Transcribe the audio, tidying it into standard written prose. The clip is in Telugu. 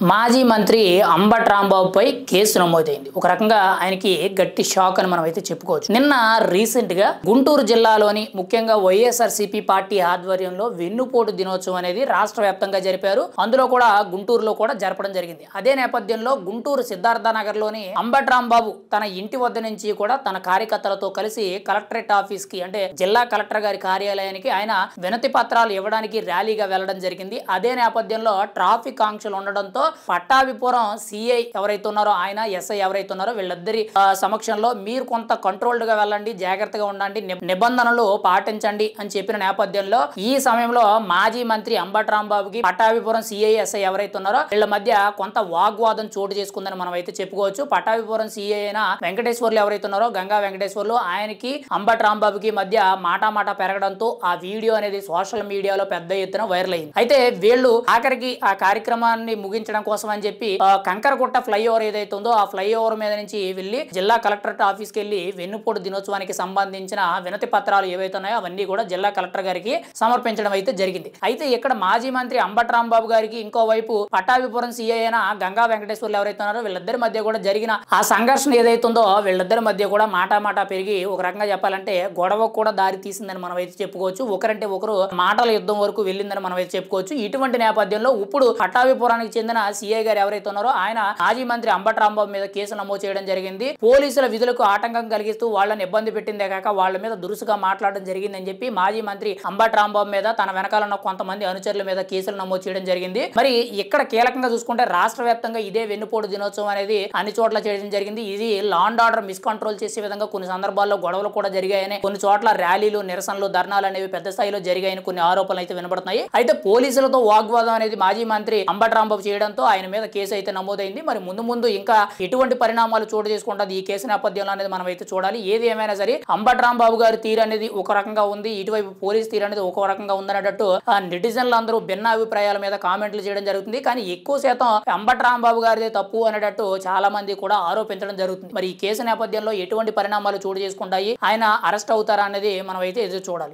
మాజీ మంత్రి అంబటి రాంబాబుపై కేసు నమోదైంది. ఒక రకంగా ఆయనకి గట్టి షాక్ అని మనం అయితే చెప్పుకోవచ్చు. నిన్న రీసెంట్ గా గుంటూరు జిల్లాలోని ముఖ్యంగా వైఎస్ఆర్సీపీ పార్టీ ఆధ్వర్యంలో వెన్నుపోటు దినోత్సవం అనేది రాష్ట్ర వ్యాప్తంగా జరిపారు. అందులో కూడా గుంటూరులో కూడా జరపడం జరిగింది. అదే నేపథ్యంలో గుంటూరు సిద్ధార్థ నగర్ లోని అంబటి రాంబాబు తన ఇంటి వద్ద నుంచి కూడా తన కార్యకర్తలతో కలిసి కలెక్టరేట్ ఆఫీస్ కి అంటే జిల్లా కలెక్టర్ గారి కార్యాలయానికి ఆయన వినతి పత్రాలు ఇవ్వడానికి ర్యాలీగా వెళ్లడం జరిగింది. అదే నేపథ్యంలో ట్రాఫిక్ ఆంక్షలు ఉండడంతో పట్టాభిపురం సిఐ ఎవరైతే ఉన్నారో ఆయన ఎస్ఐ ఎవరైతే ఉన్నారో వీళ్ళిద్దరి సమక్షంలో మీరు కొంత కంట్రోల్డ్ గా వెళ్ళండి, జాగ్రత్తగా ఉండండి, నిబంధనలు పాటించండి అని చెప్పిన నేపథ్యంలో ఈ సమయంలో మాజీ మంత్రి అంబటి రాంబాబుకి పట్టాభిపురం సిఐ ఎస్ఐ ఎవరైతే ఉన్నారో వీళ్ళ మధ్య కొంత వాగ్వాదం చోటు చేసుకుందని మనం అయితే చెప్పుకోవచ్చు. పట్టాభిపురం సిఐ అయిన వెంకటేశ్వర్లు ఎవరైతే ఉన్నారో గంగా వెంకటేశ్వర్లు ఆయనకి అంబటి రాంబాబుకి మధ్య మాట పెరగడంతో ఆ వీడియో అనేది సోషల్ మీడియాలో పెద్ద ఎత్తున వైరల్ అయింది. అయితే వీళ్ళు ఆఖరికి ఆ కార్యక్రమాన్ని ముగించడం కోసం అని చెప్పి కంకరగుట్ట ఫ్లైఓవర్ ఏదైతే ఉందో ఆ ఫ్లైఓవర్ మీద నుంచి వెళ్లి జిల్లా కలెక్టరేట్ ఆఫీస్కి వెళ్లి వెన్నుపోటు దినోత్సవానికి సంబంధించిన వినతి పత్రాలు ఏవైతే ఉన్నాయో అవన్నీ కూడా జిల్లా కలెక్టర్ గారికి సమర్పించడం అయితే జరిగింది. అయితే ఇక్కడ మాజీ మంత్రి అంబటి రాంబాబు గారికి ఇంకోవైపు పట్టాభిపురం సీఐ అయిన గంగా వెంకటేశ్వర్లు ఎవరైతే ఉన్నారో వీళ్ళిద్దరి మధ్య కూడా జరిగిన ఆ సంఘర్షణ ఏదైతే ఉందో వీళ్ళిద్దరి మధ్య కూడా మాట పెరిగి ఒక రకంగా చెప్పాలంటే గొడవ కూడా దారి తీసిందని మనం అయితే చెప్పుకోవచ్చు. ఒకరంటే ఒకరు మాటల యుద్ధం వరకు వెళ్ళిందని మనం అయితే చెప్పుకోవచ్చు. ఇటువంటి నేపథ్యంలో ఇప్పుడు పట్టాభిపురానికి చెందిన సిఐ గారు ఎవరైతే ఉన్నారో ఆయన మాజీ మంత్రి అంబటి రాంబాబు మీద కేసు నమోదు చేయడం జరిగింది. పోలీసుల విధులకు ఆటంకం కలిగిస్తూ వాళ్ళని ఇబ్బంది పెట్టిందే కాక వాళ్ళ మీద దురుసుగా మాట్లాడడం జరిగిందని చెప్పి మాజీ మంత్రి అంబటి రాంబాబు మీద తన వెనకాల ఉన్న కొంతమంది అనుచరుల మీద కేసులు నమోదు చేయడం జరిగింది. మరి ఇక్కడ కీలకంగా చూసుకుంటే రాష్ట్ర వ్యాప్తంగా ఇదే వెన్నుపోటు దినోత్సవం అనేది అన్ని చోట్ల చేయడం జరిగింది. ఇది law and order miss control చేసే విధంగా కొన్ని సందర్భాల్లో గొడవలు కూడా జరిగాయని, కొన్ని చోట్ల ర్యాలీలు, నిరసనలు, ధర్నాలు అనేవి పెద్ద స్థాయిలో జరిగాయని కొన్ని ఆరోపణలు అయితే వినబడుతున్నాయి. అయితే పోలీసులతో వాగ్వాదం అనేది మాజీ మంత్రి అంబటి రాంబాబు చేయడంతో ఆయన మీద కేసు అయితే నమోదైంది. మరి ముందు ఇంకా ఎటువంటి పరిణామాలు చోటు చేసుకుంటుంది ఈ కేసు నేపథ్యంలో అనేది మనం అయితే చూడాలి. ఏది ఏమైనా సరే అంబటి రాంబాబు గారి తీరు అనేది ఒక రకంగా ఉంది, ఇటువైపు పోలీస్ తీరు అనేది ఒక రకంగా ఉందనేటట్టు నెటిజన్లు అందరూ భిన్న అభిప్రాయాల మీద కామెంట్లు చేయడం జరుగుతుంది. కానీ ఎక్కువ శాతం అంబటి రాంబాబు గారిదే తప్పు అనేటట్టు చాలా మంది కూడా ఆరోపించడం జరుగుతుంది. మరి ఈ కేసు నేపథ్యంలో ఎటువంటి పరిణామాలు చోటు చేసుకుంటాయి, ఆయన అరెస్ట్ అవుతారా అనేది మనం అయితే ఎదురు చూడాలి.